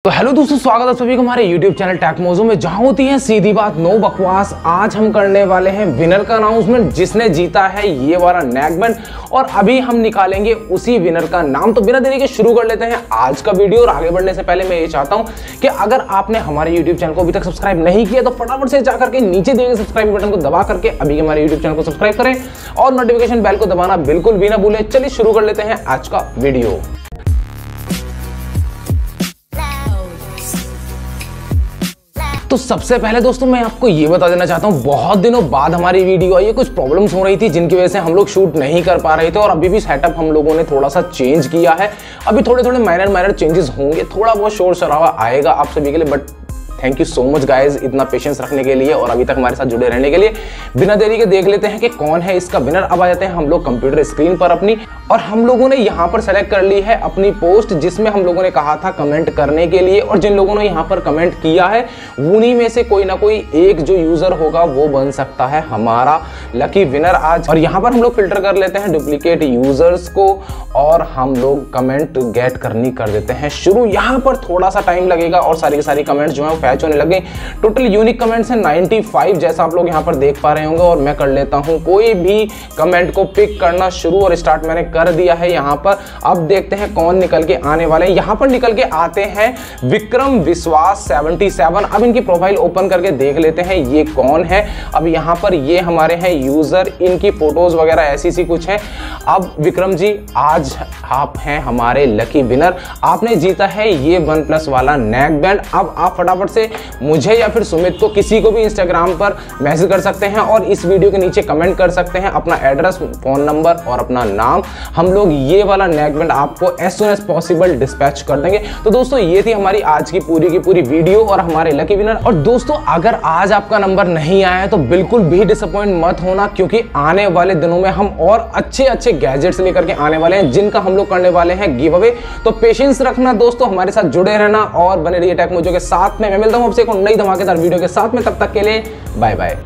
तो हेलो दोस्तों, स्वागत है सभी को हमारे YouTube चैनल टेक मोजो में, जहां होती है सीधी बात, नो बकवास। आज हम करने वाले हैं विनर का अनाउंसमेंट, जिसने जीता है ये वाला नेकबैंड, और अभी हम निकालेंगे उसी विनर का नाम। तो बिना देरी के शुरू कर लेते हैं आज का वीडियो। और आगे बढ़ने से पहले मैं ये चाहता हूं कि अगर आपने हमारे YouTube चैनल को अभी तक सब्सक्राइब नहीं किया तो फटाफट से जाकर के नीचे दिए गए सब्सक्राइब बटन को दबा करके अभी हमारे YouTube चैनल को सब्सक्राइब करें और नोटिफिकेशन बेल को दबाना बिल्कुल भी ना भूलें। चलिए शुरू कर लेते हैं आज का वीडियो। तो सबसे पहले दोस्तों मैं आपको ये बता देना चाहता हूँ, बहुत दिनों बाद हमारी वीडियो आई है। कुछ प्रॉब्लम्स हो रही थी जिनकी वजह से हम लोग शूट नहीं कर पा रहे थे, और अभी भी सेटअप हम लोगों ने थोड़ा सा चेंज किया है। अभी थोड़े माइनर चेंजेस होंगे, थोड़ा बहुत शोर शराबा आएगा आप सभी के लिए, but thank you so much guys इतना पेशेंस रखने के लिए और अभी तक हमारे साथ जुड़े रहने के लिए। बिना देरी के देख लेते हैं कि कौन है इसका विनर। अब आ जाते हैं हम लोग कंप्यूटर स्क्रीन पर अपनी, और हम लोगों ने यहाँ पर सेलेक्ट कर ली है अपनी पोस्ट, जिसमें हम लोगों ने कहा था कमेंट करने के लिए, और जिन लोगों ने यहाँ पर कमेंट किया है उन्हीं में से कोई ना कोई एक जो यूजर होगा वो बन सकता है हमारा लकी विनर आज। और यहाँ पर हम लोग फिल्टर कर लेते हैं डुप्लीकेट यूजर्स को, और हम लोग कमेंट गेट करनी कर देते हैं शुरू। यहाँ पर थोड़ा सा टाइम लगेगा और सारी की सारी कमेंट जो है फैच होने लगे। टोटल यूनिक कमेंट्स हैं 95 जैसा आप लोग यहाँ पर देख पा रहे होंगे, और मैं कर लेता हूँ कोई भी कमेंट को पिक करना शुरू, और स्टार्ट मैंने कर दिया है यहाँ पर। अब देखते हैं कौन निकल के आने वाले हैं। यहाँ पर निकल के आते हैं विक्रम विश्वास 77। अब इनकी प्रोफाइल ओपन करके देख लेते हैं ये कौन है। अब यहाँ पर ये हमारे हैं यूजर, इनकी फोटोज वगैरह ऐसी सी कुछ है। अब विक्रम जी आज आप हैं हमारे लकी विनर, आपने जीता है ये OnePlus वाला नेकबैंड। अब आप फटाफट से मुझे या फिर सुमित को, किसी को भी इंस्टाग्राम पर मैसेज कर सकते हैं और इस वीडियो के नीचे कमेंट कर सकते हैं अपना एड्रेस, फोन नंबर और अपना नाम। हम लोग ये वाला नेकबैंड आपको as soon as possible dispatch कर देंगे। तो दोस्तों ये थी हमारी आज की पूरी वीडियो और हमारे लकी विनर। और दोस्तों अगर आज आपका नंबर नहीं आया है तो बिल्कुल भी डिसअपॉइंट मत होना, क्योंकि आने वाले दिनों में हम और अच्छे गैजेट्स लेकर के आने वाले हैं, जिनका हम लोग करने वाले हैं गिव अवे। तो पेशेंस रखना दोस्तों, हमारे साथ जुड़े रहना और बने रहिए टेक मोजो के साथ में। मैं मिलता हूं आपसे एक नई धमाकेदार वीडियो के साथ में, तब तक के लिए बाय बाय।